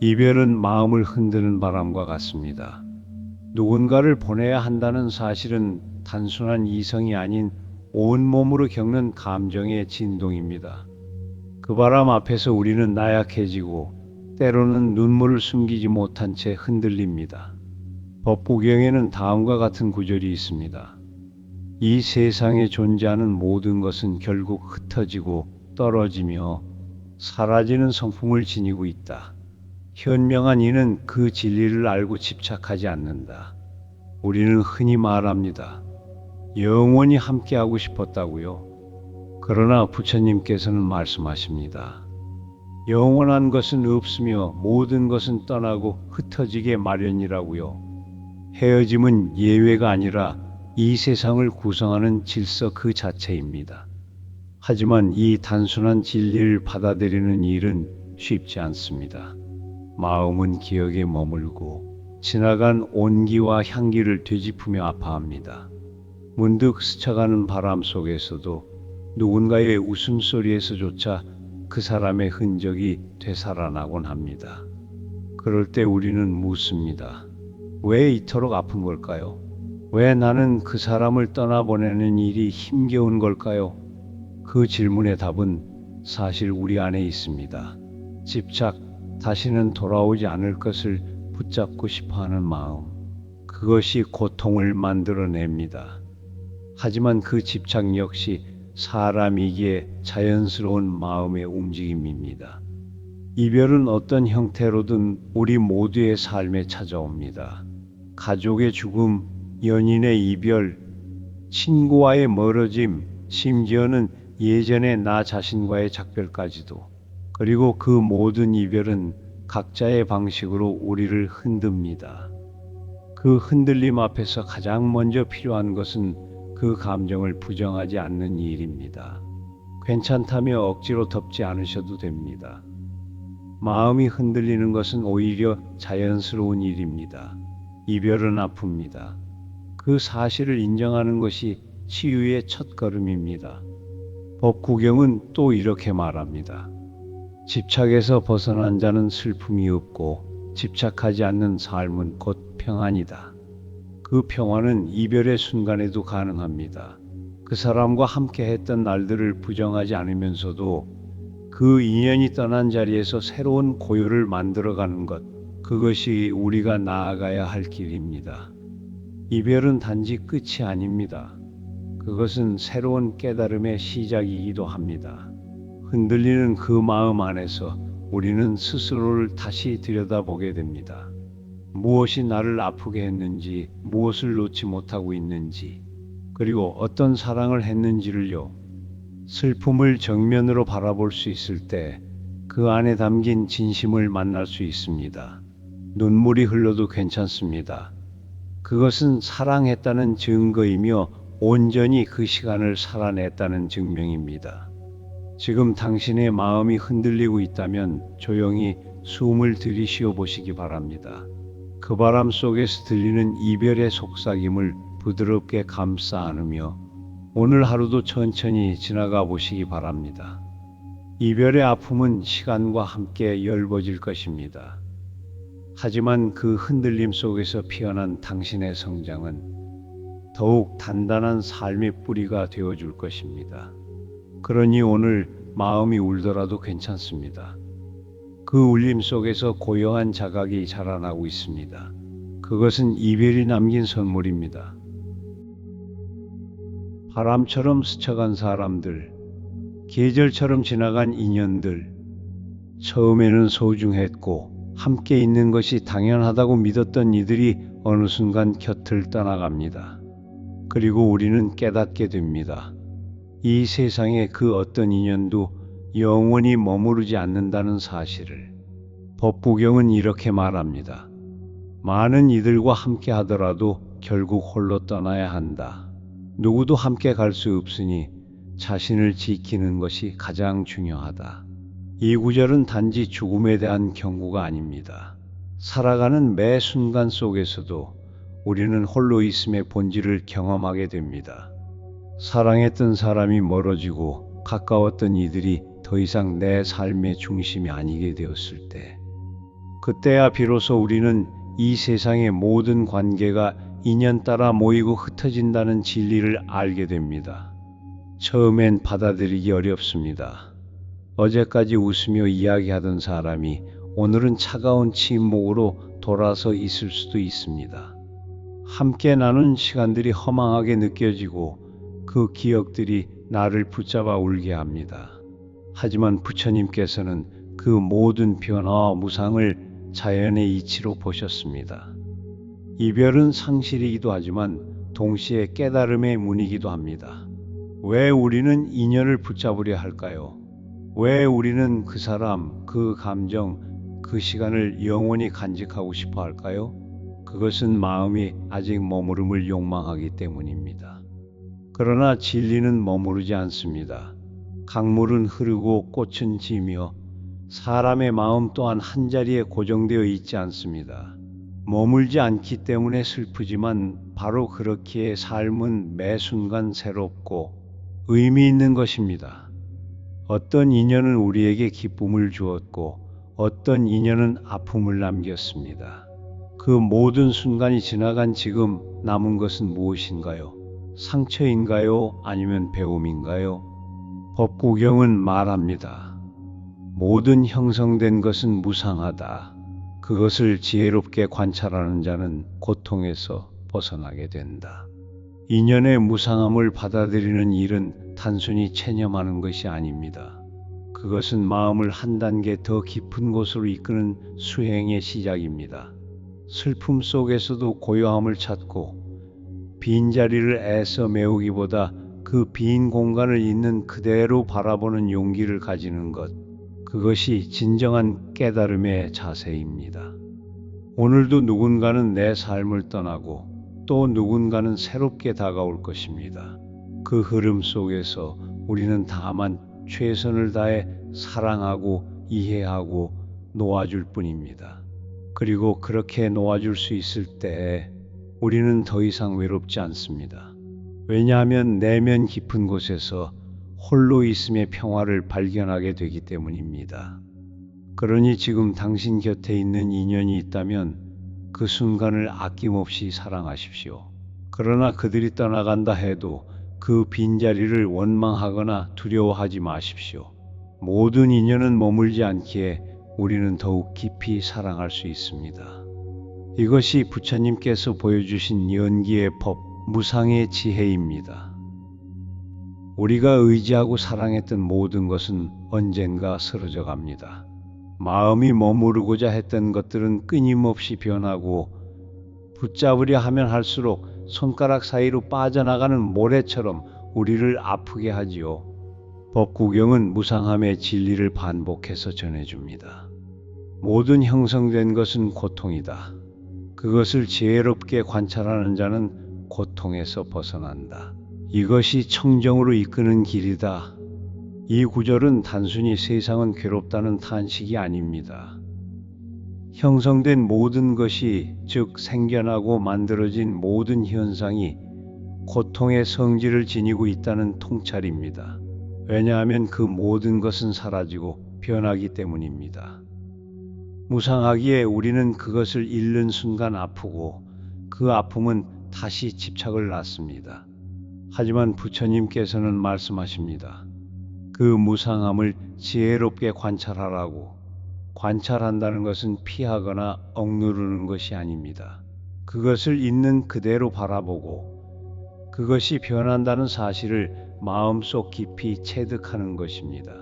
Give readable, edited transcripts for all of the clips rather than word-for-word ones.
이별은 마음을 흔드는 바람과 같습니다. 누군가를 보내야 한다는 사실은 단순한 이성이 아닌 온몸으로 겪는 감정의 진동입니다. 그 바람 앞에서 우리는 나약해지고 때로는 눈물을 숨기지 못한 채 흔들립니다. 법구경에는 다음과 같은 구절이 있습니다. 이 세상에 존재하는 모든 것은 결국 흩어지고 떨어지며 사라지는 성품을 지니고 있다. 현명한 이는 그 진리를 알고 집착하지 않는다. 우리는 흔히 말합니다. 영원히 함께하고 싶었다고요. 그러나 부처님께서는 말씀하십니다. 영원한 것은 없으며 모든 것은 떠나고 흩어지게 마련이라고요. 헤어짐은 예외가 아니라 이 세상을 구성하는 질서 그 자체입니다. 하지만 이 단순한 진리를 받아들이는 일은 쉽지 않습니다. 마음은 기억에 머물고 지나간 온기와 향기를 되짚으며 아파합니다. 문득 스쳐가는 바람 속에서도 누군가의 웃음소리에서조차 그 사람의 흔적이 되살아나곤 합니다. 그럴 때 우리는 묻습니다. 왜 이토록 아픈 걸까요? 왜 나는 그 사람을 떠나보내는 일이 힘겨운 걸까요? 그 질문의 답은 사실 우리 안에 있습니다. 집착, 다시는 돌아오지 않을 것을 붙잡고 싶어하는 마음. 그것이 고통을 만들어냅니다. 하지만 그 집착 역시 사람이기에 자연스러운 마음의 움직임입니다. 이별은 어떤 형태로든 우리 모두의 삶에 찾아옵니다. 가족의 죽음, 연인의 이별, 친구와의 멀어짐, 심지어는 예전의 나 자신과의 작별까지도. 그리고 그 모든 이별은 각자의 방식으로 우리를 흔듭니다. 그 흔들림 앞에서 가장 먼저 필요한 것은 그 감정을 부정하지 않는 일입니다. 괜찮다며 억지로 덮지 않으셔도 됩니다. 마음이 흔들리는 것은 오히려 자연스러운 일입니다. 이별은 아픕니다. 그 사실을 인정하는 것이 치유의 첫걸음입니다. 법구경은 또 이렇게 말합니다. 집착에서 벗어난 자는 슬픔이 없고 집착하지 않는 삶은 곧 평안이다. 그 평안은 이별의 순간에도 가능합니다. 그 사람과 함께 했던 날들을 부정하지 않으면서도 그 인연이 떠난 자리에서 새로운 고요를 만들어가는 것, 그것이 우리가 나아가야 할 길입니다. 이별은 단지 끝이 아닙니다. 그것은 새로운 깨달음의 시작이기도 합니다. 흔들리는 그 마음 안에서 우리는 스스로를 다시 들여다보게 됩니다. 무엇이 나를 아프게 했는지, 무엇을 놓지 못하고 있는지, 그리고 어떤 사랑을 했는지를요. 슬픔을 정면으로 바라볼 수 있을 때 그 안에 담긴 진심을 만날 수 있습니다. 눈물이 흘러도 괜찮습니다. 그것은 사랑했다는 증거이며 온전히 그 시간을 살아냈다는 증명입니다. 지금 당신의 마음이 흔들리고 있다면 조용히 숨을 들이쉬어 보시기 바랍니다. 그 바람 속에서 들리는 이별의 속삭임을 부드럽게 감싸 안으며 오늘 하루도 천천히 지나가 보시기 바랍니다. 이별의 아픔은 시간과 함께 엷어질 것입니다. 하지만 그 흔들림 속에서 피어난 당신의 성장은 더욱 단단한 삶의 뿌리가 되어줄 것입니다. 그러니 오늘 마음이 울더라도 괜찮습니다. 그 울림 속에서 고요한 자각이 자라나고 있습니다. 그것은 이별이 남긴 선물입니다. 바람처럼 스쳐간 사람들, 계절처럼 지나간 인연들, 처음에는 소중했고 함께 있는 것이 당연하다고 믿었던 이들이 어느 순간 곁을 떠나갑니다. 그리고 우리는 깨닫게 됩니다. 이 세상의 그 어떤 인연도 영원히 머무르지 않는다는 사실을. 법구경은 이렇게 말합니다. 많은 이들과 함께 하더라도 결국 홀로 떠나야 한다. 누구도 함께 갈 수 없으니 자신을 지키는 것이 가장 중요하다. 이 구절은 단지 죽음에 대한 경고가 아닙니다. 살아가는 매 순간 속에서도 우리는 홀로 있음의 본질을 경험하게 됩니다. 사랑했던 사람이 멀어지고 가까웠던 이들이 더 이상 내 삶의 중심이 아니게 되었을 때, 그때야 비로소 우리는 이 세상의 모든 관계가 인연 따라 모이고 흩어진다는 진리를 알게 됩니다. 처음엔 받아들이기 어렵습니다. 어제까지 웃으며 이야기하던 사람이 오늘은 차가운 침묵으로 돌아서 있을 수도 있습니다. 함께 나눈 시간들이 허망하게 느껴지고 그 기억들이 나를 붙잡아 울게 합니다. 하지만 부처님께서는 그 모든 변화와 무상을 자연의 이치로 보셨습니다. 이별은 상실이기도 하지만 동시에 깨달음의 문이기도 합니다. 왜 우리는 인연을 붙잡으려 할까요? 왜 우리는 그 사람, 그 감정, 그 시간을 영원히 간직하고 싶어 할까요? 그것은 마음이 아직 머무름을 욕망하기 때문입니다. 그러나 진리는 머무르지 않습니다. 강물은 흐르고 꽃은 지며 사람의 마음 또한 한자리에 고정되어 있지 않습니다. 머물지 않기 때문에 슬프지만 바로 그렇기에 삶은 매 순간 새롭고 의미 있는 것입니다. 어떤 인연은 우리에게 기쁨을 주었고 어떤 인연은 아픔을 남겼습니다. 그 모든 순간이 지나간 지금 남은 것은 무엇인가요? 상처인가요? 아니면 배움인가요? 법구경은 말합니다. 모든 형성된 것은 무상하다. 그것을 지혜롭게 관찰하는 자는 고통에서 벗어나게 된다. 인연의 무상함을 받아들이는 일은 단순히 체념하는 것이 아닙니다. 그것은 마음을 한 단계 더 깊은 곳으로 이끄는 수행의 시작입니다. 슬픔 속에서도 고요함을 찾고 빈자리를 애써 메우기보다 그 빈 공간을 있는 그대로 바라보는 용기를 가지는 것, 그것이 진정한 깨달음의 자세입니다. 오늘도 누군가는 내 삶을 떠나고 또 누군가는 새롭게 다가올 것입니다. 그 흐름 속에서 우리는 다만 최선을 다해 사랑하고 이해하고 놓아줄 뿐입니다. 그리고 그렇게 놓아줄 수 있을 때에 우리는 더 이상 외롭지 않습니다. 왜냐하면 내면 깊은 곳에서 홀로 있음의 평화를 발견하게 되기 때문입니다. 그러니 지금 당신 곁에 있는 인연이 있다면 그 순간을 아낌없이 사랑하십시오. 그러나 그들이 떠나간다 해도 그 빈자리를 원망하거나 두려워하지 마십시오. 모든 인연은 머물지 않기에 우리는 더욱 깊이 사랑할 수 있습니다. 이것이 부처님께서 보여주신 연기의 법, 무상의 지혜입니다. 우리가 의지하고 사랑했던 모든 것은 언젠가 사라져 갑니다. 마음이 머무르고자 했던 것들은 끊임없이 변하고 붙잡으려 하면 할수록 손가락 사이로 빠져나가는 모래처럼 우리를 아프게 하지요. 법구경은 무상함의 진리를 반복해서 전해줍니다. 모든 형성된 것은 고통이다. 그것을 지혜롭게 관찰하는 자는 고통에서 벗어난다. 이것이 청정으로 이끄는 길이다. 이 구절은 단순히 세상은 괴롭다는 탄식이 아닙니다. 형성된 모든 것이, 즉 생겨나고 만들어진 모든 현상이 고통의 성질을 지니고 있다는 통찰입니다. 왜냐하면 그 모든 것은 사라지고 변하기 때문입니다. 무상하기에 우리는 그것을 잃는 순간 아프고 그 아픔은 다시 집착을 낳습니다. 하지만 부처님께서는 말씀하십니다. 그 무상함을 지혜롭게 관찰하라고. 관찰한다는 것은 피하거나 억누르는 것이 아닙니다. 그것을 있는 그대로 바라보고 그것이 변한다는 사실을 마음속 깊이 체득하는 것입니다.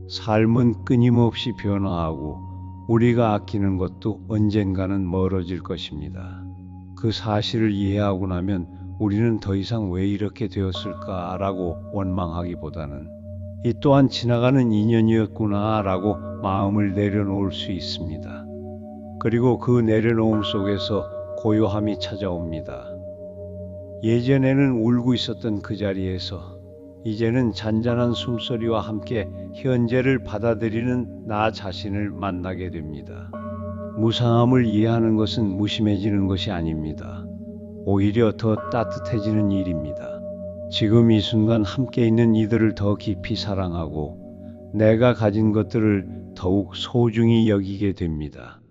삶은 끊임없이 변화하고 우리가 아끼는 것도 언젠가는 멀어질 것입니다. 그 사실을 이해하고 나면 우리는 더 이상 왜 이렇게 되었을까라고 원망하기보다는 이 또한 지나가는 인연이었구나라고 마음을 내려놓을 수 있습니다. 그리고 그 내려놓음 속에서 고요함이 찾아옵니다. 예전에는 울고 있었던 그 자리에서 이제는 잔잔한 숨소리와 함께 현재를 받아들이는 나 자신을 만나게 됩니다. 무상함을 이해하는 것은 무심해지는 것이 아닙니다. 오히려 더 따뜻해지는 일입니다. 지금 이 순간 함께 있는 이들을 더 깊이 사랑하고 내가 가진 것들을 더욱 소중히 여기게 됩니다.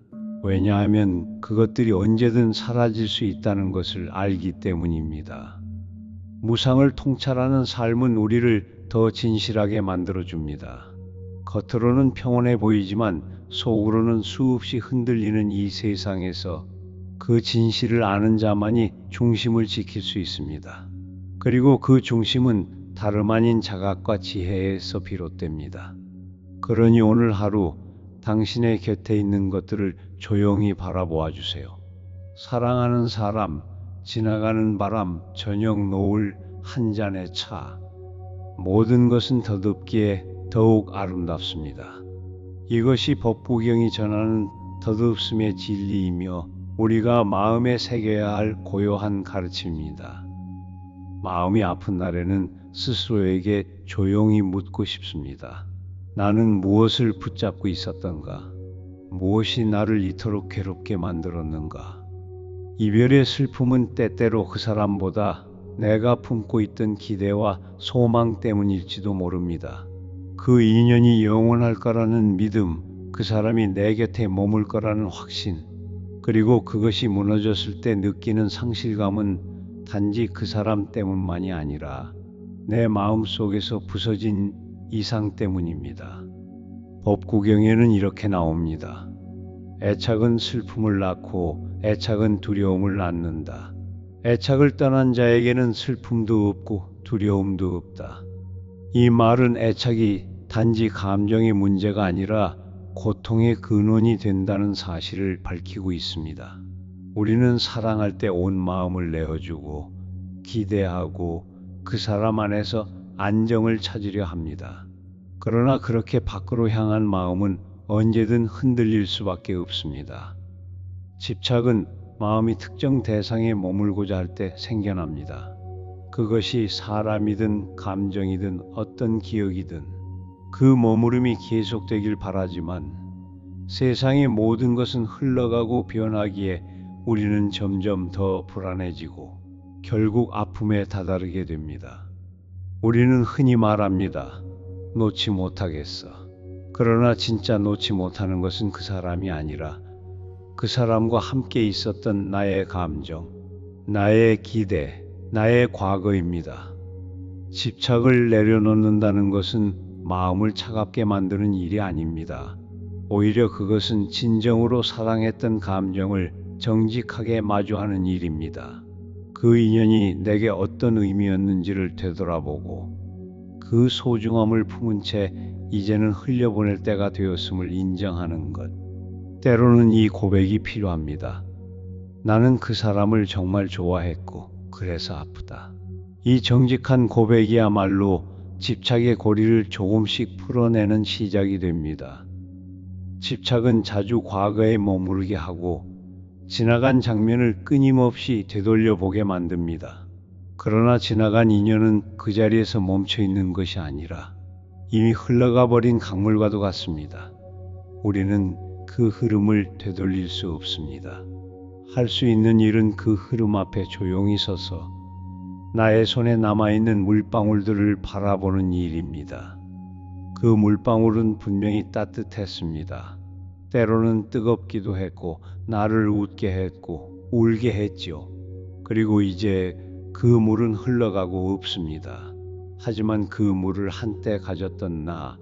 왜냐하면 그것들이 언제든 사라질 수 있다는 것을 알기 때문입니다. 무상을 통찰하는 삶은 우리를 더 진실하게 만들어줍니다. 겉으로는 평온해 보이지만 속으로는 수없이 흔들리는 이 세상에서 그 진실을 아는 자만이 중심을 지킬 수 있습니다. 그리고 그 중심은 다름 아닌 자각과 지혜에서 비롯됩니다. 그러니 오늘 하루 당신의 곁에 있는 것들을 조용히 바라보아 주세요. 사랑하는 사람, 지나가는 바람, 저녁 노을, 한 잔의 차. 모든 것은 더덥기에 더욱 아름답습니다. 이것이 법구경이 전하는 더덥음의 진리이며 우리가 마음에 새겨야 할 고요한 가르침입니다. 마음이 아픈 날에는 스스로에게 조용히 묻고 싶습니다. 나는 무엇을 붙잡고 있었던가? 무엇이 나를 이토록 괴롭게 만들었는가? 이별의 슬픔은 때때로 그 사람보다 내가 품고 있던 기대와 소망 때문일지도 모릅니다. 그 인연이 영원할 거라는 믿음, 그 사람이 내 곁에 머물 거라는 확신, 그리고 그것이 무너졌을 때 느끼는 상실감은 단지 그 사람 때문만이 아니라 내 마음 속에서 부서진 이상 때문입니다. 법구경에는 이렇게 나옵니다. 애착은 슬픔을 낳고 애착은 두려움을 낳는다. 애착을 떠난 자에게는 슬픔도 없고 두려움도 없다. 이 말은 애착이 단지 감정의 문제가 아니라 고통의 근원이 된다는 사실을 밝히고 있습니다. 우리는 사랑할 때 온 마음을 내어주고 기대하고 그 사람 안에서 안정을 찾으려 합니다. 그러나 그렇게 밖으로 향한 마음은 언제든 흔들릴 수밖에 없습니다. 집착은 마음이 특정 대상에 머물고자 할 때 생겨납니다. 그것이 사람이든 감정이든 어떤 기억이든 그 머무름이 계속되길 바라지만 세상의 모든 것은 흘러가고 변하기에 우리는 점점 더 불안해지고 결국 아픔에 다다르게 됩니다. 우리는 흔히 말합니다. 놓지 못하겠어. 그러나 진짜 놓지 못하는 것은 그 사람이 아니라 그 사람과 함께 있었던 나의 감정, 나의 기대, 나의 과거입니다. 집착을 내려놓는다는 것은 마음을 차갑게 만드는 일이 아닙니다. 오히려 그것은 진정으로 사랑했던 감정을 정직하게 마주하는 일입니다. 그 인연이 내게 어떤 의미였는지를 되돌아보고 그 소중함을 품은 채 이제는 흘려보낼 때가 되었음을 인정하는 것. 때로는 이 고백이 필요합니다. 나는 그 사람을 정말 좋아했고 그래서 아프다. 이 정직한 고백이야말로 집착의 고리를 조금씩 풀어내는 시작이 됩니다. 집착은 자주 과거에 머무르게 하고 지나간 장면을 끊임없이 되돌려보게 만듭니다. 그러나 지나간 인연은 그 자리에서 멈춰 있는 것이 아니라 이미 흘러가 버린 강물과도 같습니다. 우리는 그 흐름을 되돌릴 수 없습니다. 할 수 있는 일은 그 흐름 앞에 조용히 서서 나의 손에 남아있는 물방울들을 바라보는 일입니다. 그 물방울은 분명히 따뜻했습니다. 때로는 뜨겁기도 했고 나를 웃게 했고 울게 했지요. 그리고 이제 그 물은 흘러가고 없습니다. 하지만 그 물을 한때 가졌던 나,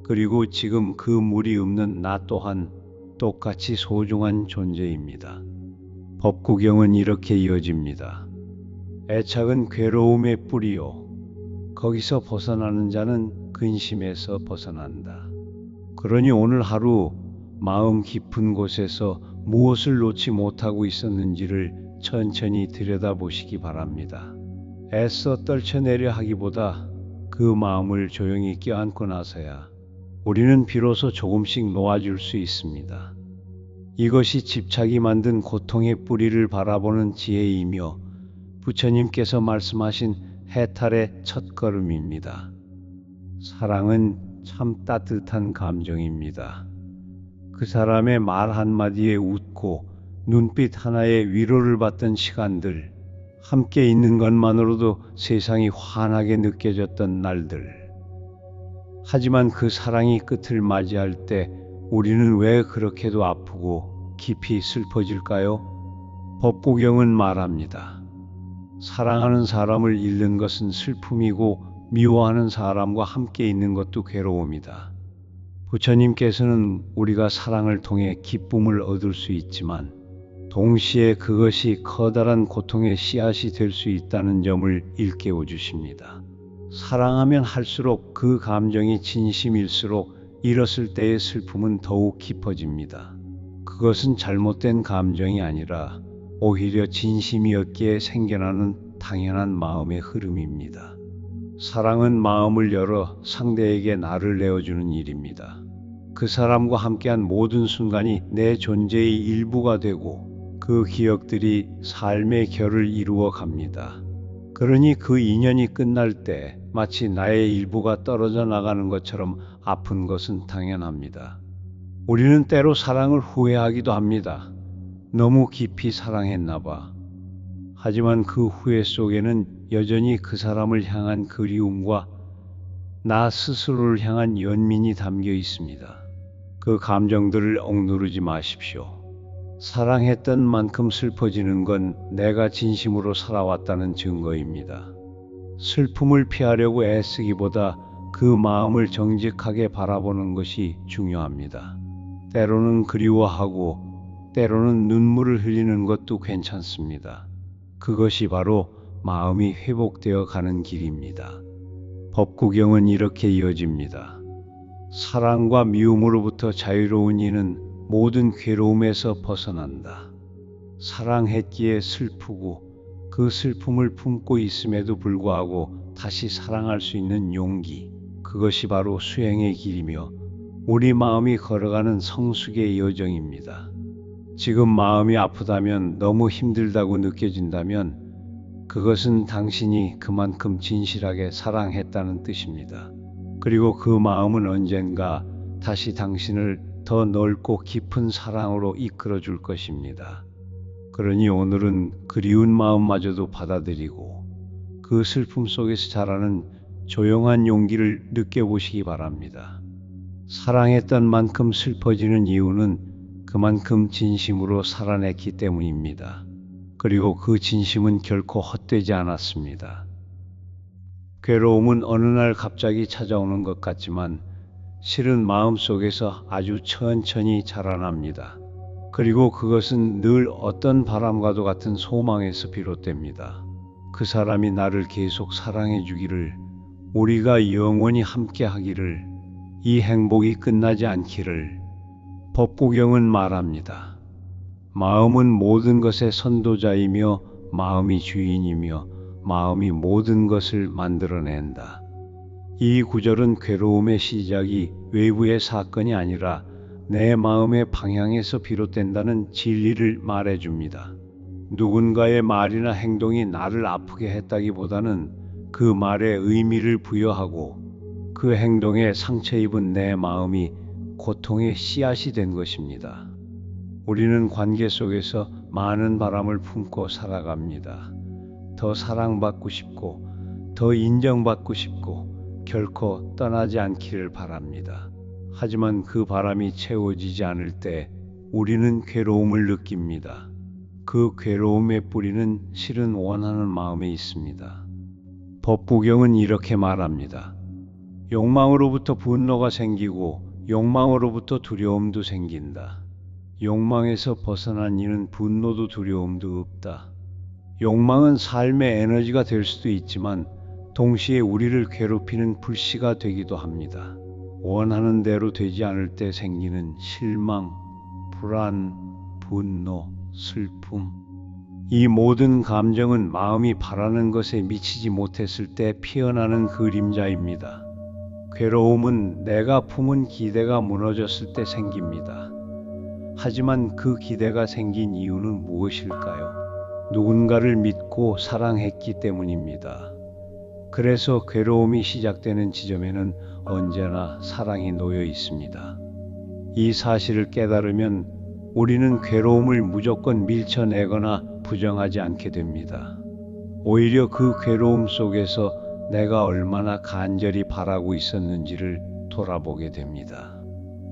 그리고 지금 그 물이 없는 나 또한 똑같이 소중한 존재입니다. 법구경은 이렇게 이어집니다. 애착은 괴로움의 뿌리요. 거기서 벗어나는 자는 근심에서 벗어난다. 그러니 오늘 하루 마음 깊은 곳에서 무엇을 놓지 못하고 있었는지를 천천히 들여다보시기 바랍니다. 애써 떨쳐내려 하기보다 그 마음을 조용히 껴안고 나서야 우리는 비로소 조금씩 놓아줄 수 있습니다. 이것이 집착이 만든 고통의 뿌리를 바라보는 지혜이며 부처님께서 말씀하신 해탈의 첫걸음입니다. 사랑은 참 따뜻한 감정입니다. 그 사람의 말 한마디에 웃고 눈빛 하나에 위로를 받던 시간들, 함께 있는 것만으로도 세상이 환하게 느껴졌던 날들. 하지만 그 사랑이 끝을 맞이할 때 우리는 왜 그렇게도 아프고 깊이 슬퍼질까요? 법구경은 말합니다. 사랑하는 사람을 잃는 것은 슬픔이고 미워하는 사람과 함께 있는 것도 괴로움이다. 부처님께서는 우리가 사랑을 통해 기쁨을 얻을 수 있지만 동시에 그것이 커다란 고통의 씨앗이 될 수 있다는 점을 일깨워 주십니다. 사랑하면 할수록 그 감정이 진심일수록 잃었을 때의 슬픔은 더욱 깊어집니다. 그것은 잘못된 감정이 아니라 오히려 진심이었기에 생겨나는 당연한 마음의 흐름입니다. 사랑은 마음을 열어 상대에게 나를 내어주는 일입니다. 그 사람과 함께한 모든 순간이 내 존재의 일부가 되고 그 기억들이 삶의 결을 이루어 갑니다. 그러니 그 인연이 끝날 때 마치 나의 일부가 떨어져 나가는 것처럼 아픈 것은 당연합니다. 우리는 때로 사랑을 후회하기도 합니다. 너무 깊이 사랑했나 봐. 하지만 그 후회 속에는 여전히 그 사람을 향한 그리움과 나 스스로를 향한 연민이 담겨 있습니다. 그 감정들을 억누르지 마십시오. 사랑했던 만큼 슬퍼지는 건 내가 진심으로 살아왔다는 증거입니다. 슬픔을 피하려고 애쓰기보다 그 마음을 정직하게 바라보는 것이 중요합니다. 때로는 그리워하고 때로는 눈물을 흘리는 것도 괜찮습니다. 그것이 바로 마음이 회복되어 가는 길입니다. 법구경은 이렇게 이어집니다. 사랑과 미움으로부터 자유로운 이는 모든 괴로움에서 벗어난다. 사랑했기에 슬프고 그 슬픔을 품고 있음에도 불구하고 다시 사랑할 수 있는 용기, 그것이 바로 수행의 길이며 우리 마음이 걸어가는 성숙의 여정입니다. 지금 마음이 아프다면, 너무 힘들다고 느껴진다면 그것은 당신이 그만큼 진실하게 사랑했다는 뜻입니다. 그리고 그 마음은 언젠가 다시 당신을 더 넓고 깊은 사랑으로 이끌어 줄 것입니다. 그러니 오늘은 그리운 마음마저도 받아들이고 그 슬픔 속에서 자라는 조용한 용기를 느껴보시기 바랍니다. 사랑했던 만큼 슬퍼지는 이유는 그만큼 진심으로 살아냈기 때문입니다. 그리고 그 진심은 결코 헛되지 않았습니다. 괴로움은 어느 날 갑자기 찾아오는 것 같지만 실은 마음속에서 아주 천천히 자라납니다. 그리고 그것은 늘 어떤 바람과도 같은 소망에서 비롯됩니다. 그 사람이 나를 계속 사랑해 주기를, 우리가 영원히 함께 하기를, 이 행복이 끝나지 않기를. 법구경은 말합니다. 마음은 모든 것의 선도자이며 마음이 주인이며 마음이 모든 것을 만들어낸다. 이 구절은 괴로움의 시작이 외부의 사건이 아니라 내 마음의 방향에서 비롯된다는 진리를 말해줍니다. 누군가의 말이나 행동이 나를 아프게 했다기보다는 그 말에 의미를 부여하고 그 행동에 상처 입은 내 마음이 고통의 씨앗이 된 것입니다. 우리는 관계 속에서 많은 바람을 품고 살아갑니다. 더 사랑받고 싶고, 더 인정받고 싶고, 결코 떠나지 않기를 바랍니다. 하지만 그 바람이 채워지지 않을 때 우리는 괴로움을 느낍니다. 그 괴로움의 뿌리는 실은 원하는 마음에 있습니다. 법구경은 이렇게 말합니다. 욕망으로부터 분노가 생기고 욕망으로부터 두려움도 생긴다. 욕망에서 벗어난 이는 분노도 두려움도 없다. 욕망은 삶의 에너지가 될 수도 있지만 동시에 우리를 괴롭히는 불씨가 되기도 합니다. 원하는 대로 되지 않을 때 생기는 실망, 불안, 분노, 슬픔. 이 모든 감정은 마음이 바라는 것에 미치지 못했을 때 피어나는 그림자입니다. 괴로움은 내가 품은 기대가 무너졌을 때 생깁니다. 하지만 그 기대가 생긴 이유는 무엇일까요? 누군가를 믿고 사랑했기 때문입니다. 그래서 괴로움이 시작되는 지점에는 언제나 사랑이 놓여 있습니다. 이 사실을 깨달으면 우리는 괴로움을 무조건 밀쳐내거나 부정하지 않게 됩니다. 오히려 그 괴로움 속에서 내가 얼마나 간절히 바라고 있었는지를 돌아보게 됩니다.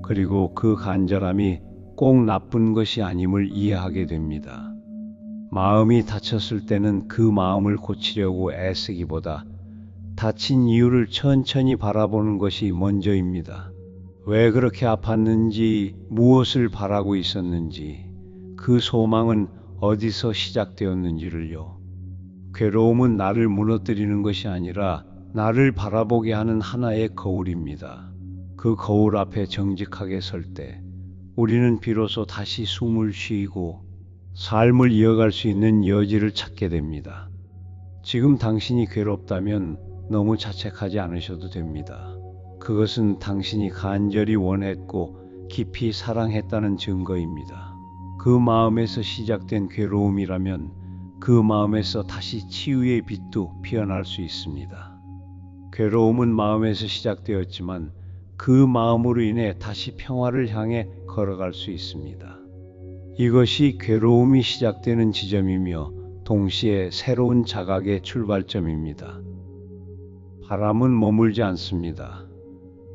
그리고 그 간절함이 꼭 나쁜 것이 아님을 이해하게 됩니다. 마음이 다쳤을 때는 그 마음을 고치려고 애쓰기보다 다친 이유를 천천히 바라보는 것이 먼저입니다. 왜 그렇게 아팠는지, 무엇을 바라고 있었는지, 그 소망은 어디서 시작되었는지를요. 괴로움은 나를 무너뜨리는 것이 아니라 나를 바라보게 하는 하나의 거울입니다. 그 거울 앞에 정직하게 설 때 우리는 비로소 다시 숨을 쉬고 삶을 이어갈 수 있는 여지를 찾게 됩니다. 지금 당신이 괴롭다면 너무 자책하지 않으셔도 됩니다. 그것은 당신이 간절히 원했고 깊이 사랑했다는 증거입니다. 그 마음에서 시작된 괴로움이라면 그 마음에서 다시 치유의 빛도 피어날 수 있습니다. 괴로움은 마음에서 시작되었지만 그 마음으로 인해 다시 평화를 향해 걸어갈 수 있습니다. 이것이 괴로움이 시작되는 지점이며 동시에 새로운 자각의 출발점입니다. 바람은 머물지 않습니다.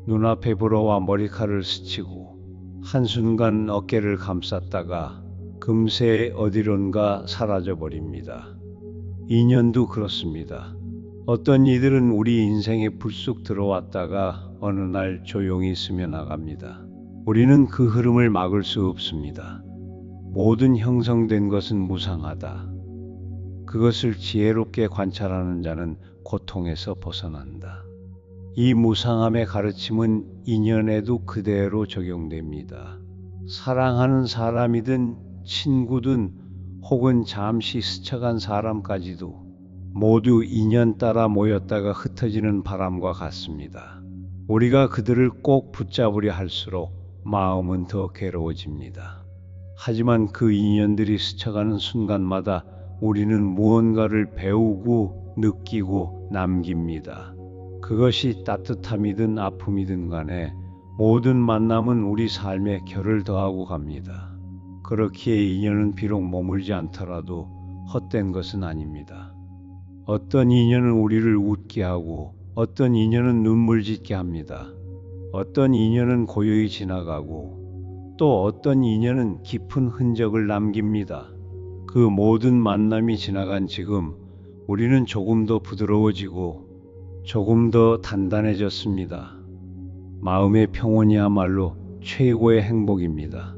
눈앞에 불어와 머리카락을 스치고 한순간 어깨를 감쌌다가 금세 어디론가 사라져버립니다. 인연도 그렇습니다. 어떤 이들은 우리 인생에 불쑥 들어왔다가 어느 날 조용히 스며나갑니다. 우리는 그 흐름을 막을 수 없습니다. 모든 형성된 것은 무상하다. 그것을 지혜롭게 관찰하는 자는 고통에서 벗어난다. 이 무상함의 가르침은 인연에도 그대로 적용됩니다. 사랑하는 사람이든 친구든 혹은 잠시 스쳐간 사람까지도 모두 인연 따라 모였다가 흩어지는 바람과 같습니다. 우리가 그들을 꼭 붙잡으려 할수록 마음은 더 괴로워집니다. 하지만 그 인연들이 스쳐가는 순간마다 우리는 무언가를 배우고 느끼고 남깁니다. 그것이 따뜻함이든 아픔이든 간에 모든 만남은 우리 삶에 결을 더하고 갑니다. 그렇기에 인연은 비록 머물지 않더라도 헛된 것은 아닙니다. 어떤 인연은 우리를 웃게 하고 어떤 인연은 눈물 짓게 합니다. 어떤 인연은 고요히 지나가고 또 어떤 인연은 깊은 흔적을 남깁니다. 그 모든 만남이 지나간 지금 우리는 조금 더 부드러워지고 조금 더 단단해졌습니다. 마음의 평온이야말로 최고의 행복입니다.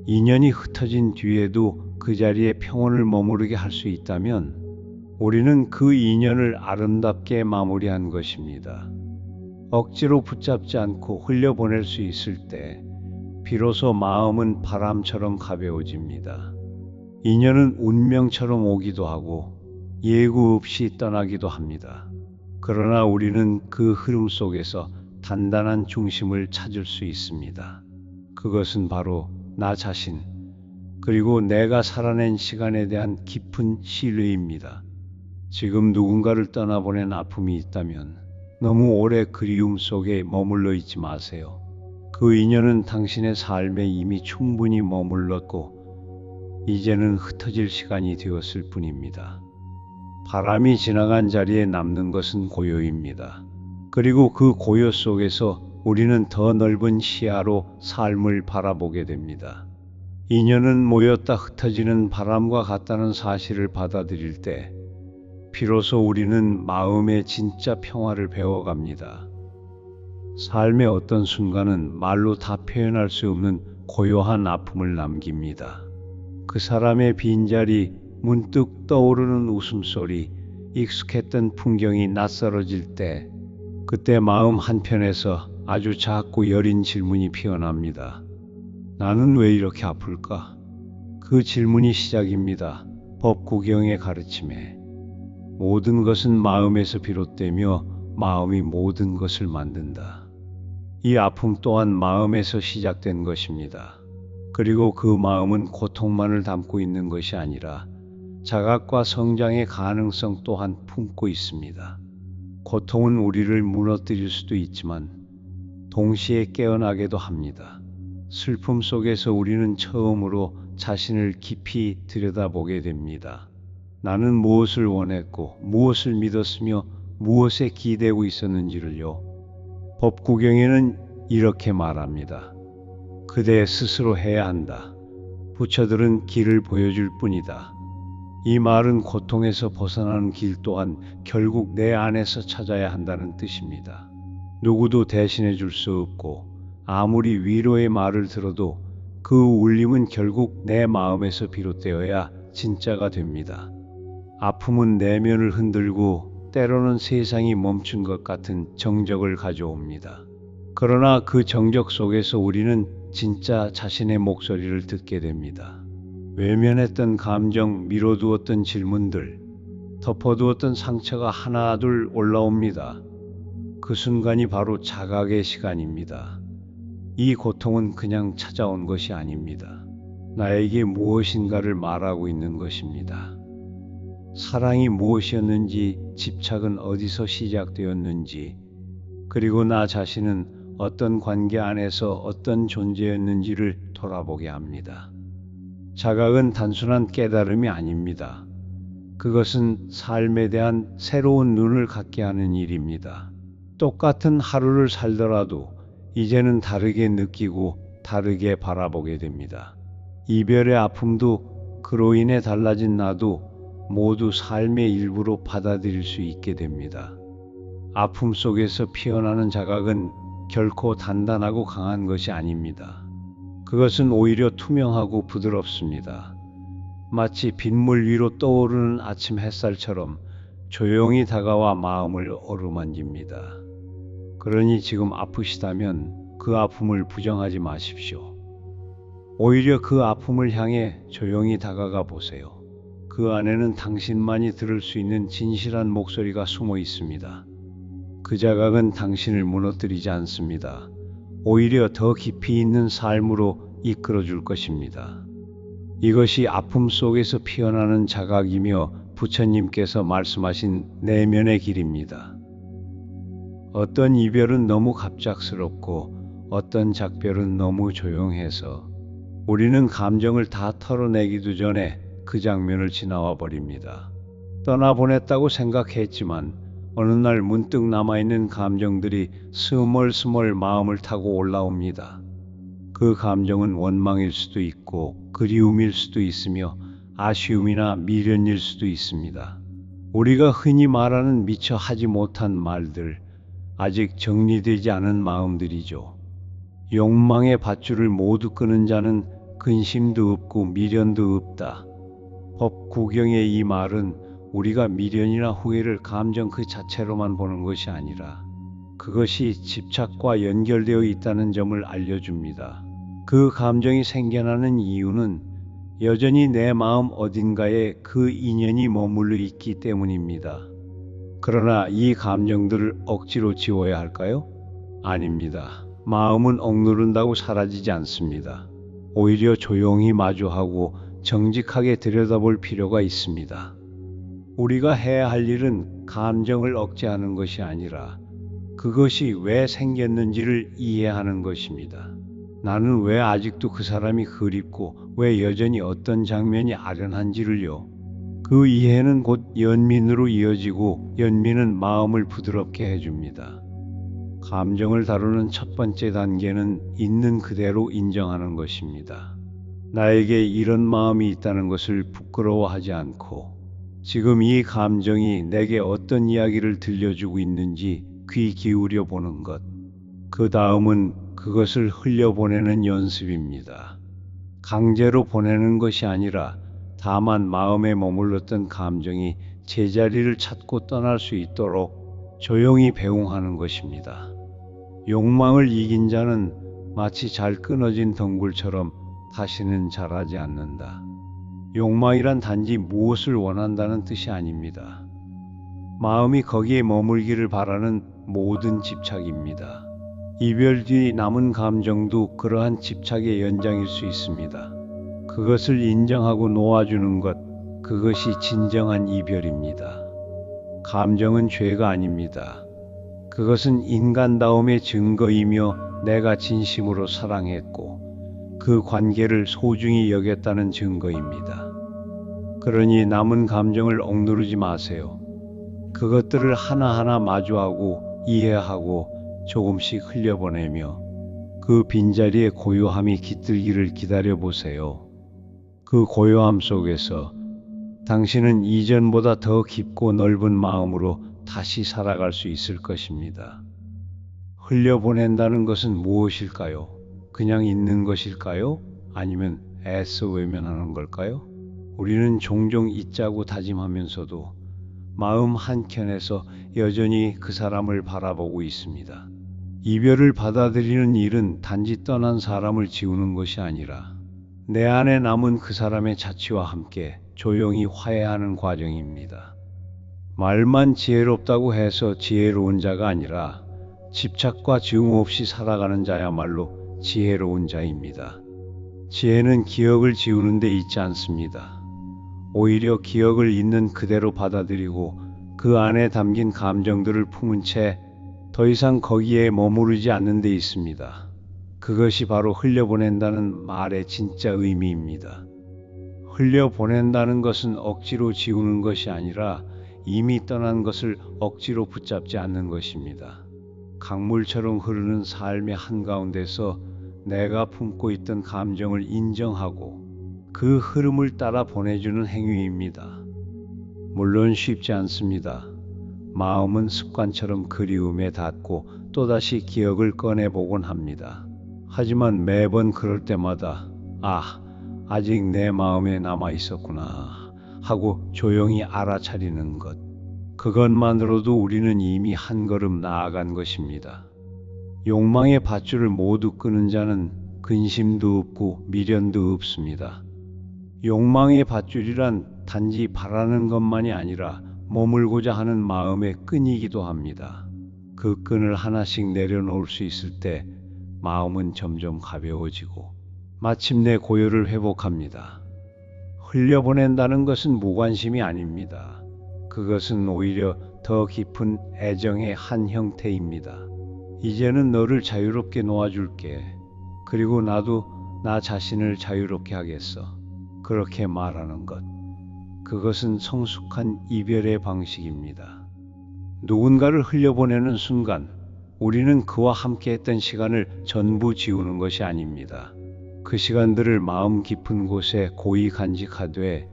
인연이 흩어진 뒤에도 그 자리에 평온을 머무르게 할 수 있다면 우리는 그 인연을 아름답게 마무리한 것입니다. 억지로 붙잡지 않고 흘려보낼 수 있을 때 비로소 마음은 바람처럼 가벼워집니다. 인연은 운명처럼 오기도 하고 예고 없이 떠나기도 합니다. 그러나 우리는 그 흐름 속에서 단단한 중심을 찾을 수 있습니다. 그것은 바로 나 자신, 그리고 내가 살아낸 시간에 대한 깊은 신뢰입니다. 지금 누군가를 떠나보낸 아픔이 있다면 너무 오래 그리움 속에 머물러 있지 마세요. 그 인연은 당신의 삶에 이미 충분히 머물렀고 이제는 흩어질 시간이 되었을 뿐입니다. 바람이 지나간 자리에 남는 것은 고요입니다. 그리고 그 고요 속에서 우리는 더 넓은 시야로 삶을 바라보게 됩니다. 인연은 모였다 흩어지는 바람과 같다는 사실을 받아들일 때 비로소 우리는 마음의 진짜 평화를 배워갑니다. 삶의 어떤 순간은 말로 다 표현할 수 없는 고요한 아픔을 남깁니다. 그 사람의 빈자리, 문득 떠오르는 웃음소리, 익숙했던 풍경이 낯설어질 때 그때 마음 한편에서 아주 작고 여린 질문이 피어납니다. 나는 왜 이렇게 아플까? 그 질문이 시작입니다. 법구경의 가르침에 모든 것은 마음에서 비롯되며 마음이 모든 것을 만든다. 이 아픔 또한 마음에서 시작된 것입니다. 그리고 그 마음은 고통만을 담고 있는 것이 아니라 자각과 성장의 가능성 또한 품고 있습니다. 고통은 우리를 무너뜨릴 수도 있지만 동시에 깨어나게도 합니다. 슬픔 속에서 우리는 처음으로 자신을 깊이 들여다보게 됩니다. 나는 무엇을 원했고 무엇을 믿었으며 무엇에 기대고 있었는지를요. 법구경에는 이렇게 말합니다. 그대 스스로 해야 한다. 부처들은 길을 보여줄 뿐이다. 이 말은 고통에서 벗어나는 길 또한 결국 내 안에서 찾아야 한다는 뜻입니다. 누구도 대신해 줄 수 없고 아무리 위로의 말을 들어도 그 울림은 결국 내 마음에서 비롯되어야 진짜가 됩니다. 아픔은 내면을 흔들고 때로는 세상이 멈춘 것 같은 정적을 가져옵니다. 그러나 그 정적 속에서 우리는 진짜 자신의 목소리를 듣게 됩니다. 외면했던 감정, 미뤄두었던 질문들, 덮어두었던 상처가 하나둘 올라옵니다. 그 순간이 바로 자각의 시간입니다. 이 고통은 그냥 찾아온 것이 아닙니다. 나에게 무엇인가를 말하고 있는 것입니다. 사랑이 무엇이었는지, 집착은 어디서 시작되었는지, 그리고 나 자신은 어떤 관계 안에서 어떤 존재였는지를 돌아보게 합니다. 자각은 단순한 깨달음이 아닙니다. 그것은 삶에 대한 새로운 눈을 갖게 하는 일입니다. 똑같은 하루를 살더라도 이제는 다르게 느끼고 다르게 바라보게 됩니다. 이별의 아픔도 그로 인해 달라진 나도 모두 삶의 일부로 받아들일 수 있게 됩니다. 아픔 속에서 피어나는 자각은 결코 단단하고 강한 것이 아닙니다. 그것은 오히려 투명하고 부드럽습니다. 마치 빗물 위로 떠오르는 아침 햇살처럼 조용히 다가와 마음을 어루만집니다. 그러니 지금 아프시다면 그 아픔을 부정하지 마십시오. 오히려 그 아픔을 향해 조용히 다가가 보세요. 그 안에는 당신만이 들을 수 있는 진실한 목소리가 숨어 있습니다. 그 자각은 당신을 무너뜨리지 않습니다. 오히려 더 깊이 있는 삶으로 이끌어 줄 것입니다. 이것이 아픔 속에서 피어나는 자각이며 부처님께서 말씀하신 내면의 길입니다. 어떤 이별은 너무 갑작스럽고 어떤 작별은 너무 조용해서 우리는 감정을 다 털어내기도 전에 그 장면을 지나와 버립니다. 떠나보냈다고 생각했지만 어느 날 문득 남아있는 감정들이 스멀스멀 마음을 타고 올라옵니다. 그 감정은 원망일 수도 있고 그리움일 수도 있으며 아쉬움이나 미련일 수도 있습니다. 우리가 흔히 말하는 미처 하지 못한 말들, 아직 정리되지 않은 마음들이죠. 욕망의 밧줄을 모두 끄는 자는 근심도 없고 미련도 없다. 법구경의 이 말은 우리가 미련이나 후회를 감정 그 자체로만 보는 것이 아니라 그것이 집착과 연결되어 있다는 점을 알려줍니다. 그 감정이 생겨나는 이유는 여전히 내 마음 어딘가에 그 인연이 머물러 있기 때문입니다. 그러나 이 감정들을 억지로 지워야 할까요? 아닙니다. 마음은 억누른다고 사라지지 않습니다. 오히려 조용히 마주하고 정직하게 들여다볼 필요가 있습니다. 우리가 해야 할 일은 감정을 억제하는 것이 아니라 그것이 왜 생겼는지를 이해하는 것입니다. 나는 왜 아직도 그 사람이 그립고 왜 여전히 어떤 장면이 아련한지를요. 그 이해는 곧 연민으로 이어지고 연민은 마음을 부드럽게 해줍니다. 감정을 다루는 첫 번째 단계는 있는 그대로 인정하는 것입니다. 나에게 이런 마음이 있다는 것을 부끄러워하지 않고 지금 이 감정이 내게 어떤 이야기를 들려주고 있는지 귀 기울여 보는 것. 그 다음은 그것을 흘려보내는 연습입니다. 강제로 보내는 것이 아니라 다만 마음에 머물렀던 감정이 제자리를 찾고 떠날 수 있도록 조용히 배웅하는 것입니다. 욕망을 이긴 자는 마치 잘 끊어진 덩굴처럼 다시는 자라지 않는다. 욕망이란 단지 무엇을 원한다는 뜻이 아닙니다. 마음이 거기에 머물기를 바라는 모든 집착입니다. 이별 뒤 남은 감정도 그러한 집착의 연장일 수 있습니다. 그것을 인정하고 놓아주는 것, 그것이 진정한 이별입니다. 감정은 죄가 아닙니다. 그것은 인간다움의 증거이며 내가 진심으로 사랑했고 그 관계를 소중히 여겼다는 증거입니다. 그러니 남은 감정을 억누르지 마세요. 그것들을 하나하나 마주하고 이해하고 조금씩 흘려보내며 그 빈자리에 고요함이 깃들기를 기다려 보세요. 그 고요함 속에서 당신은 이전보다 더 깊고 넓은 마음으로 다시 살아갈 수 있을 것입니다. 흘려보낸다는 것은 무엇일까요? 그냥 있는 것일까요? 아니면 애써 외면하는 걸까요? 우리는 종종 잊자고 다짐하면서도 마음 한켠에서 여전히 그 사람을 바라보고 있습니다. 이별을 받아들이는 일은 단지 떠난 사람을 지우는 것이 아니라 내 안에 남은 그 사람의 자취와 함께 조용히 화해하는 과정입니다. 말만 지혜롭다고 해서 지혜로운 자가 아니라 집착과 증오 없이 살아가는 자야말로 지혜로운 자입니다. 지혜는 기억을 지우는 데 있지 않습니다. 오히려 기억을 있는 그대로 받아들이고 그 안에 담긴 감정들을 품은 채 더 이상 거기에 머무르지 않는 데 있습니다. 그것이 바로 흘려보낸다는 말의 진짜 의미입니다. 흘려보낸다는 것은 억지로 지우는 것이 아니라 이미 떠난 것을 억지로 붙잡지 않는 것입니다. 강물처럼 흐르는 삶의 한가운데서 내가 품고 있던 감정을 인정하고 그 흐름을 따라 보내주는 행위입니다. 물론 쉽지 않습니다. 마음은 습관처럼 그리움에 닿고 또다시 기억을 꺼내보곤 합니다. 하지만 매번 그럴 때마다 아직 내 마음에 남아 있었구나 하고 조용히 알아차리는 것. 그것만으로도 우리는 이미 한 걸음 나아간 것입니다. 욕망의 밧줄을 모두 끄는 자는 근심도 없고 미련도 없습니다. 욕망의 밧줄이란 단지 바라는 것만이 아니라 머물고자 하는 마음의 끈이기도 합니다. 그 끈을 하나씩 내려놓을 수 있을 때 마음은 점점 가벼워지고 마침내 고요를 회복합니다. 흘려보낸다는 것은 무관심이 아닙니다. 그것은 오히려 더 깊은 애정의 한 형태입니다. 이제는 너를 자유롭게 놓아줄게. 그리고 나도 나 자신을 자유롭게 하겠어. 그렇게 말하는 것. 그것은 성숙한 이별의 방식입니다. 누군가를 흘려보내는 순간 우리는 그와 함께했던 시간을 전부 지우는 것이 아닙니다. 그 시간들을 마음 깊은 곳에 고이 간직하되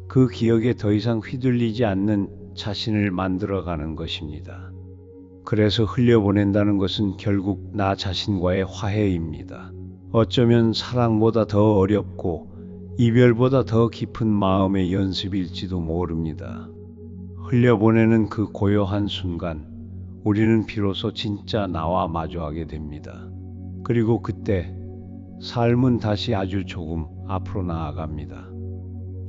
그 기억에 더 이상 휘둘리지 않는 자신을 만들어가는 것입니다. 그래서 흘려보낸다는 것은 결국 나 자신과의 화해입니다. 어쩌면 사랑보다 더 어렵고 이별보다 더 깊은 마음의 연습일지도 모릅니다. 흘려보내는 그 고요한 순간 우리는 비로소 진짜 나와 마주하게 됩니다. 그리고 그때 삶은 다시 아주 조금 앞으로 나아갑니다.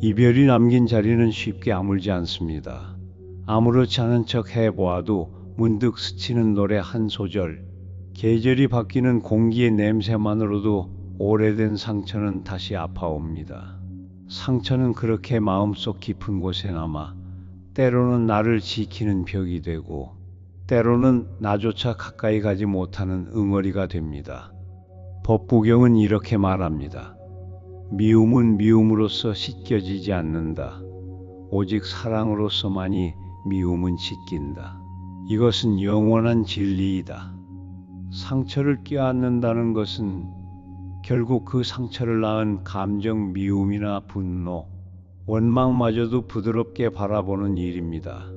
이별이 남긴 자리는 쉽게 아물지 않습니다. 아무렇지 않은 척 해보아도 문득 스치는 노래 한 소절, 계절이 바뀌는 공기의 냄새만으로도 오래된 상처는 다시 아파옵니다. 상처는 그렇게 마음속 깊은 곳에 남아 때로는 나를 지키는 벽이 되고 때로는 나조차 가까이 가지 못하는 응어리가 됩니다. 법구경은 이렇게 말합니다. 미움은 미움으로써 씻겨지지 않는다. 오직 사랑으로서만이 미움은 씻긴다. 이것은 영원한 진리이다. 상처를 껴안는다는 것은 결국 그 상처를 낳은 감정 미움이나 분노, 원망마저도 부드럽게 바라보는 일입니다.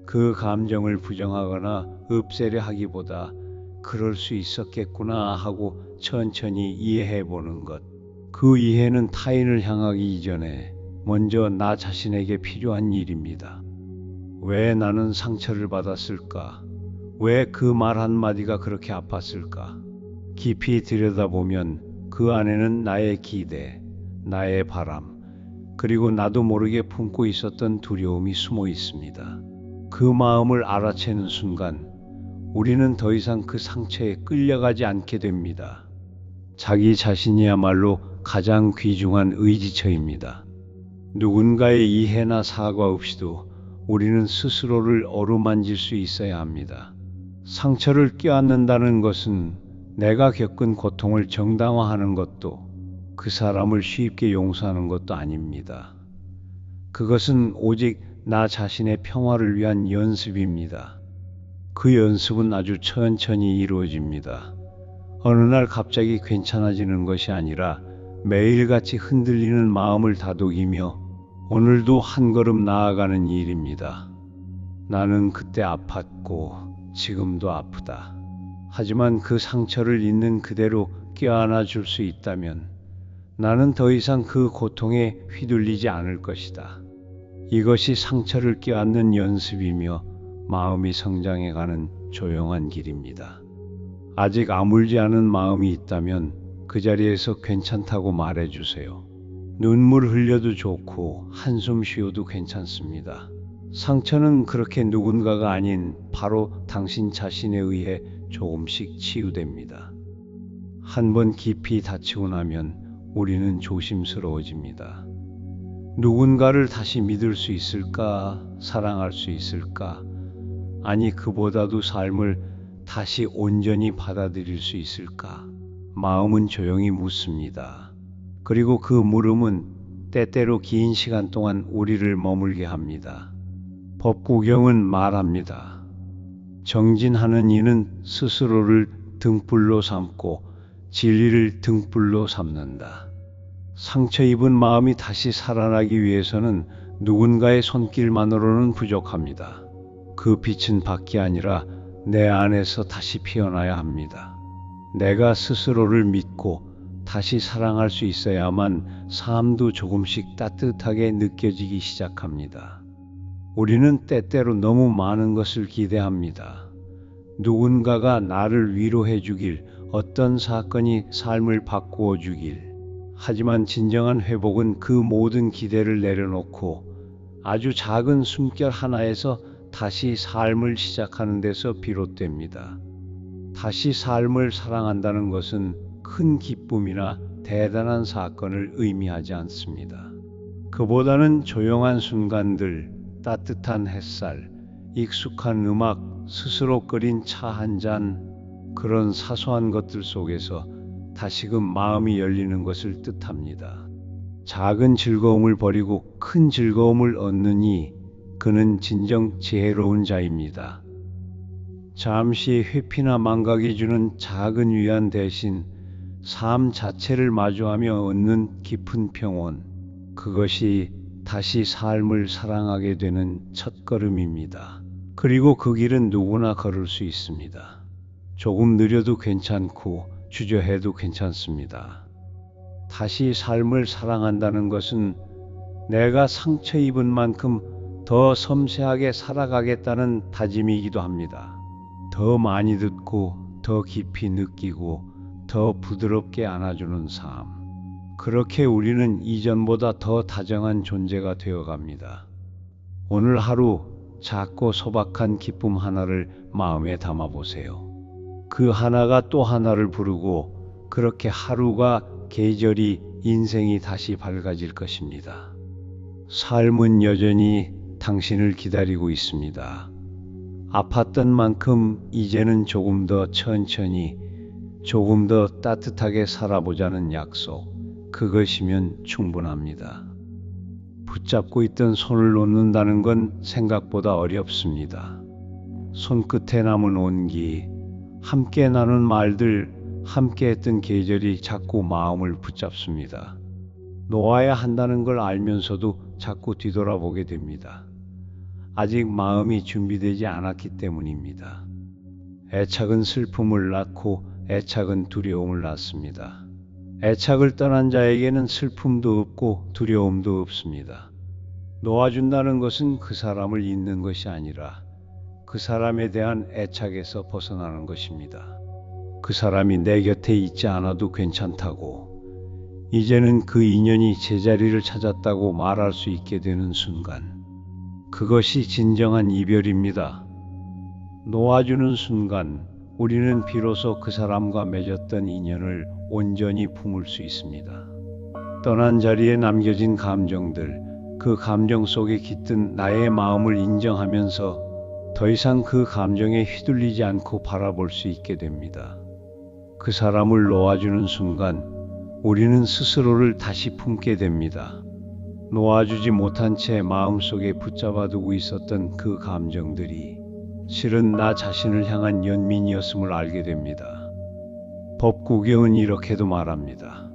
그 감정을 부정하거나 없애려 하기보다 그럴 수 있었겠구나 하고 천천히 이해해보는 것. 그 이해는 타인을 향하기 이전에 먼저 나 자신에게 필요한 일입니다. 왜 나는 상처를 받았을까? 왜 그 말 한마디가 그렇게 아팠을까? 깊이 들여다보면 그 안에는 나의 기대, 나의 바람, 그리고 나도 모르게 품고 있었던 두려움이 숨어 있습니다. 그 마음을 알아채는 순간 우리는 더 이상 그 상처에 끌려가지 않게 됩니다. 자기 자신이야말로 가장 귀중한 의지처입니다. 누군가의 이해나 사과 없이도 우리는 스스로를 어루만질 수 있어야 합니다. 상처를 껴안는다는 것은 내가 겪은 고통을 정당화하는 것도 그 사람을 쉽게 용서하는 것도 아닙니다. 그것은 오직 나 자신의 평화를 위한 연습입니다. 그 연습은 아주 천천히 이루어집니다. 어느 날 갑자기 괜찮아지는 것이 아니라 매일같이 흔들리는 마음을 다독이며 오늘도 한 걸음 나아가는 일입니다. 나는 그때 아팠고 지금도 아프다. 하지만 그 상처를 있는 그대로 껴안아 줄 수 있다면 나는 더 이상 그 고통에 휘둘리지 않을 것이다. 이것이 상처를 껴안는 연습이며 마음이 성장해가는 조용한 길입니다. 아직 아물지 않은 마음이 있다면 그 자리에서 괜찮다고 말해주세요. 눈물 흘려도 좋고 한숨 쉬어도 괜찮습니다. 상처는 그렇게 누군가가 아닌 바로 당신 자신에 의해 조금씩 치유됩니다. 한번 깊이 다치고 나면 우리는 조심스러워집니다. 누군가를 다시 믿을 수 있을까? 사랑할 수 있을까? 아니, 그보다도 삶을 다시 온전히 받아들일 수 있을까? 마음은 조용히 묻습니다. 그리고 그 물음은 때때로 긴 시간 동안 우리를 머물게 합니다. 법구경은 말합니다. 정진하는 이는 스스로를 등불로 삼고 진리를 등불로 삼는다. 상처 입은 마음이 다시 살아나기 위해서는 누군가의 손길만으로는 부족합니다. 그 빛은 밖이 아니라 내 안에서 다시 피어나야 합니다. 내가 스스로를 믿고 다시 사랑할 수 있어야만 삶도 조금씩 따뜻하게 느껴지기 시작합니다. 우리는 때때로 너무 많은 것을 기대합니다. 누군가가 나를 위로해 주길, 어떤 사건이 삶을 바꾸어 주길. 하지만 진정한 회복은 그 모든 기대를 내려놓고 아주 작은 숨결 하나에서 다시 삶을 시작하는 데서 비롯됩니다. 다시 삶을 사랑한다는 것은 큰 기쁨이나 대단한 사건을 의미하지 않습니다. 그보다는 조용한 순간들, 따뜻한 햇살, 익숙한 음악, 스스로 끓인 차 한 잔, 그런 사소한 것들 속에서 다시금 마음이 열리는 것을 뜻합니다. 작은 즐거움을 버리고 큰 즐거움을 얻느니 그는 진정 지혜로운 자입니다. 잠시 회피나 망각이 주는 작은 위안 대신 삶 자체를 마주하며 얻는 깊은 평온, 그것이 다시 삶을 사랑하게 되는 첫걸음입니다. 그리고 그 길은 누구나 걸을 수 있습니다. 조금 느려도 괜찮고 주저해도 괜찮습니다. 다시 삶을 사랑한다는 것은 내가 상처 입은 만큼 더 섬세하게 살아가겠다는 다짐이기도 합니다. 더 많이 듣고 더 깊이 느끼고 더 부드럽게 안아주는 삶. 그렇게 우리는 이전보다 더 다정한 존재가 되어갑니다. 오늘 하루 작고 소박한 기쁨 하나를 마음에 담아보세요. 그 하나가 또 하나를 부르고 그렇게 하루가 계절이 인생이 다시 밝아질 것입니다. 삶은 여전히 당신을 기다리고 있습니다. 아팠던 만큼 이제는 조금 더 천천히, 조금 더 따뜻하게 살아보자는 약속, 그것이면 충분합니다. 붙잡고 있던 손을 놓는다는 건 생각보다 어렵습니다. 손끝에 남은 온기, 함께 나눈 말들, 함께 했던 계절이 자꾸 마음을 붙잡습니다. 놓아야 한다는 걸 알면서도 자꾸 뒤돌아보게 됩니다. 아직 마음이 준비되지 않았기 때문입니다. 애착은 슬픔을 낳고 애착은 두려움을 낳습니다. 애착을 떠난 자에게는 슬픔도 없고 두려움도 없습니다. 놓아준다는 것은 그 사람을 잊는 것이 아니라 그 사람에 대한 애착에서 벗어나는 것입니다. 그 사람이 내 곁에 있지 않아도 괜찮다고, 이제는 그 인연이 제자리를 찾았다고 말할 수 있게 되는 순간, 그것이 진정한 이별입니다. 놓아주는 순간 우리는 비로소 그 사람과 맺었던 인연을 온전히 품을 수 있습니다. 떠난 자리에 남겨진 감정들, 그 감정 속에 깃든 나의 마음을 인정하면서 더 이상 그 감정에 휘둘리지 않고 바라볼 수 있게 됩니다. 그 사람을 놓아주는 순간 우리는 스스로를 다시 품게 됩니다. 놓아주지 못한 채 마음속에 붙잡아두고 있었던 그 감정들이 실은 나 자신을 향한 연민이었음을 알게 됩니다. 법구경은 이렇게도 말합니다.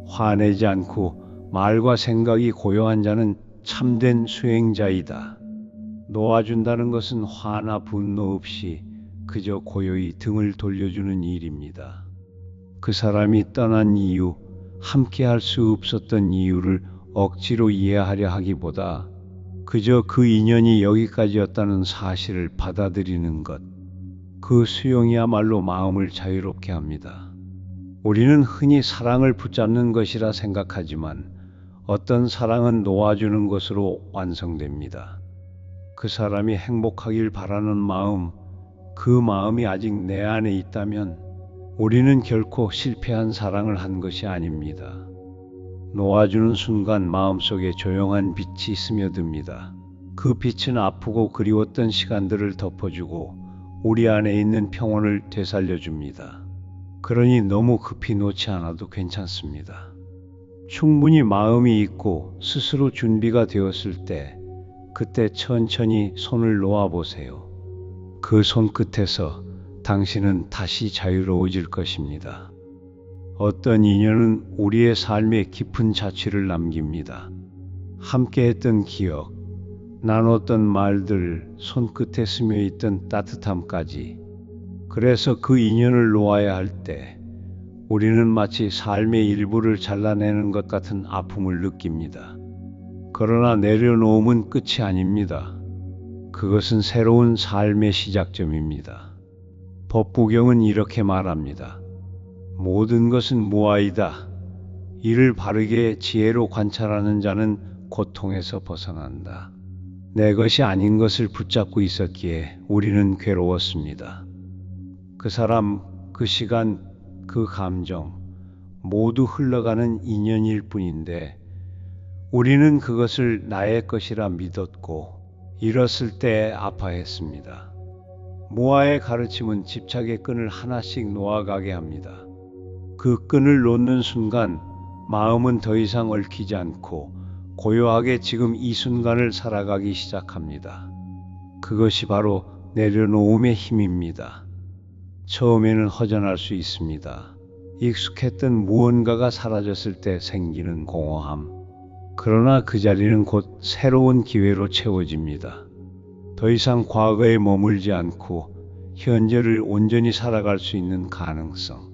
화내지 않고 말과 생각이 고요한 자는 참된 수행자이다. 놓아준다는 것은 화나 분노 없이 그저 고요히 등을 돌려주는 일입니다. 그 사람이 떠난 이유, 함께 할 수 없었던 이유를 억지로 이해하려 하기보다 그저 그 인연이 여기까지였다는 사실을 받아들이는 것, 그 수용이야말로 마음을 자유롭게 합니다. 우리는 흔히 사랑을 붙잡는 것이라 생각하지만 어떤 사랑은 놓아주는 것으로 완성됩니다. 그 사람이 행복하길 바라는 마음, 그 마음이 아직 내 안에 있다면 우리는 결코 실패한 사랑을 한 것이 아닙니다. 놓아주는 순간 마음속에 조용한 빛이 스며듭니다. 그 빛은 아프고 그리웠던 시간들을 덮어주고 우리 안에 있는 평온을 되살려줍니다. 그러니 너무 급히 놓지 않아도 괜찮습니다. 충분히 마음이 있고 스스로 준비가 되었을 때 그때 천천히 손을 놓아보세요. 그 손끝에서 당신은 다시 자유로워질 것입니다. 어떤 인연은 우리의 삶에 깊은 자취를 남깁니다. 함께했던 기억, 나눴던 말들, 손끝에 스며있던 따뜻함까지. 그래서 그 인연을 놓아야 할 때 우리는 마치 삶의 일부를 잘라내는 것 같은 아픔을 느낍니다. 그러나 내려놓음은 끝이 아닙니다. 그것은 새로운 삶의 시작점입니다. 법구경은 이렇게 말합니다. 모든 것은 무아이다. 이를 바르게 지혜로 관찰하는 자는 고통에서 벗어난다. 내 것이 아닌 것을 붙잡고 있었기에 우리는 괴로웠습니다. 그 사람, 그 시간, 그 감정 모두 흘러가는 인연일 뿐인데 우리는 그것을 나의 것이라 믿었고 잃었을 때 아파했습니다. 무아의 가르침은 집착의 끈을 하나씩 놓아가게 합니다. 그 끈을 놓는 순간 마음은 더 이상 얽히지 않고 고요하게 지금 이 순간을 살아가기 시작합니다. 그것이 바로 내려놓음의 힘입니다. 처음에는 허전할 수 있습니다. 익숙했던 무언가가 사라졌을 때 생기는 공허함. 그러나 그 자리는 곧 새로운 기회로 채워집니다. 더 이상 과거에 머물지 않고 현재를 온전히 살아갈 수 있는 가능성.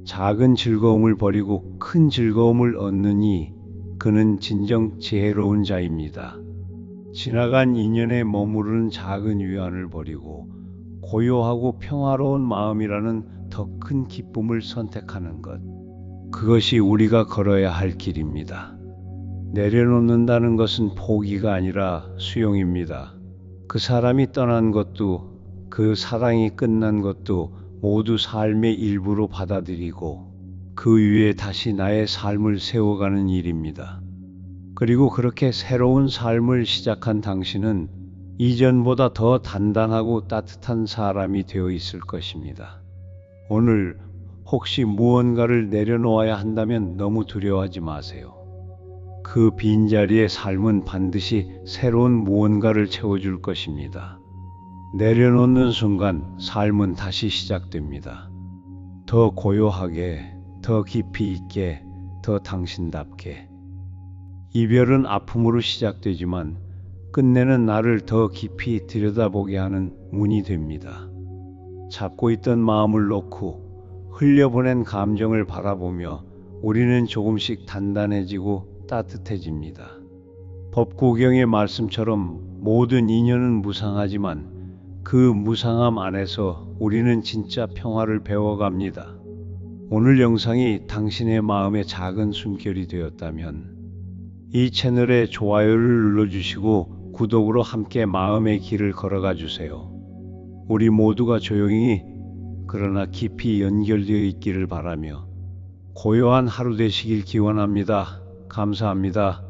작은 즐거움을 버리고 큰 즐거움을 얻느니 그는 진정 지혜로운 자입니다. 지나간 인연에 머무르는 작은 위안을 버리고 고요하고 평화로운 마음이라는 더 큰 기쁨을 선택하는 것. 그것이 우리가 걸어야 할 길입니다. 내려놓는다는 것은 포기가 아니라 수용입니다. 그 사람이 떠난 것도 그 사랑이 끝난 것도 모두 삶의 일부로 받아들이고 그 위에 다시 나의 삶을 세워가는 일입니다. 그리고 그렇게 새로운 삶을 시작한 당신은 이전보다 더 단단하고 따뜻한 사람이 되어 있을 것입니다. 오늘 혹시 무언가를 내려놓아야 한다면 너무 두려워하지 마세요. 그 빈자리에 삶은 반드시 새로운 무언가를 채워줄 것입니다. 내려놓는 순간 삶은 다시 시작됩니다. 더 고요하게, 더 깊이 있게, 더 당신답게. 이별은 아픔으로 시작되지만 끝내는 나를 더 깊이 들여다보게 하는 문이 됩니다. 잡고 있던 마음을 놓고 흘려보낸 감정을 바라보며 우리는 조금씩 단단해지고 따뜻해집니다. 법구경의 말씀처럼 모든 인연은 무상하지만 그 무상함 안에서 우리는 진짜 평화를 배워갑니다. 오늘 영상이 당신의 마음의 작은 숨결이 되었다면 이 채널에 좋아요를 눌러주시고 구독으로 함께 마음의 길을 걸어가 주세요. 우리 모두가 조용히 그러나 깊이 연결되어 있기를 바라며 고요한 하루 되시길 기원합니다. 감사합니다.